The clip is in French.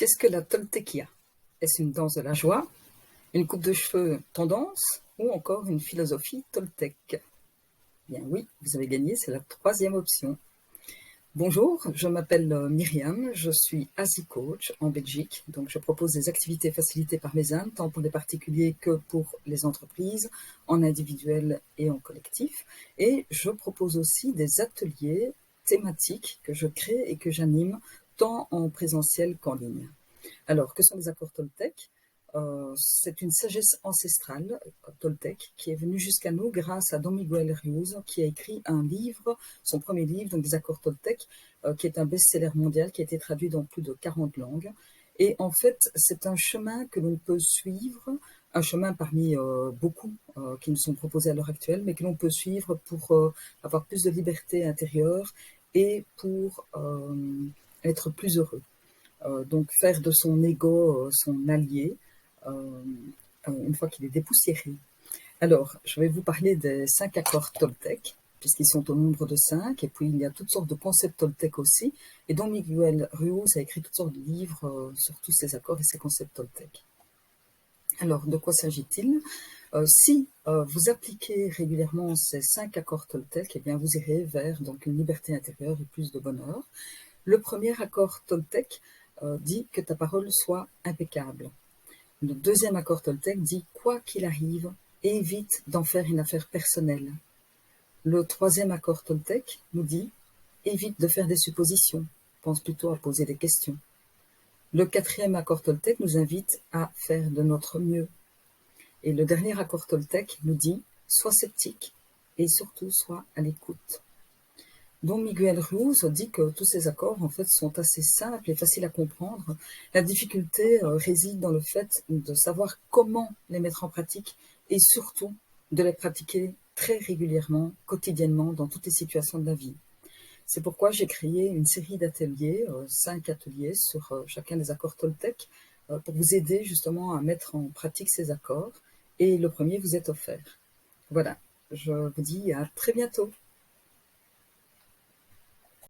Qu'est-ce que la Toltekia? Est-ce une danse de la joie, une coupe de cheveux tendance ou encore une philosophie toltèque? Bien oui, vous avez gagné, c'est la troisième option. Bonjour, je m'appelle Myriam, je suis Asi Coach en Belgique. Donc je propose des activités facilitées par mes âmes, tant pour les particuliers que pour les entreprises, en individuel et en collectif. Et je propose aussi des ateliers thématiques que je crée et que j'anime tant en présentiel qu'en ligne. Alors, que sont les accords Toltec? C'est une sagesse ancestrale toltèque qui est venue jusqu'à nous grâce à Don Miguel Ruiz qui a écrit un livre, son premier livre, donc des accords Toltec, qui est un best-seller mondial qui a été traduit dans plus de 40 langues. Et en fait, c'est un chemin que l'on peut suivre, un chemin parmi beaucoup qui nous sont proposés à l'heure actuelle, mais que l'on peut suivre pour avoir plus de liberté intérieure et pour être plus heureux. Donc faire de son ego son allié une fois qu'il est dépoussiéré. Alors, je vais vous parler des 5 accords Toltec, puisqu'ils sont au nombre de 5, et puis il y a toutes sortes de concepts Toltec aussi, et Don Miguel Ruiz a écrit toutes sortes de livres sur tous ces accords et ces concepts Toltec. Alors, de quoi s'agit-il? Si vous appliquez régulièrement ces 5 accords Toltec, eh bien vous irez vers donc, une liberté intérieure et plus de bonheur. Le premier accord Toltec dit que ta parole soit impeccable. Le deuxième accord Toltec dit « quoi qu'il arrive, évite d'en faire une affaire personnelle ». Le troisième accord Toltec nous dit « évite de faire des suppositions, pense plutôt à poser des questions ». Le quatrième accord Toltec nous invite à faire de notre mieux. Et le dernier accord Toltec nous dit « sois sceptique et surtout sois à l'écoute ». Don Miguel Ruiz dit que tous ces accords en fait sont assez simples et faciles à comprendre. La difficulté réside dans le fait de savoir comment les mettre en pratique et surtout de les pratiquer très régulièrement, quotidiennement, dans toutes les situations de la vie. C'est pourquoi j'ai créé une série d'ateliers, 5 ateliers sur chacun des accords Toltec, pour vous aider justement à mettre en pratique ces accords. Et le premier vous est offert. Voilà, je vous dis à très bientôt.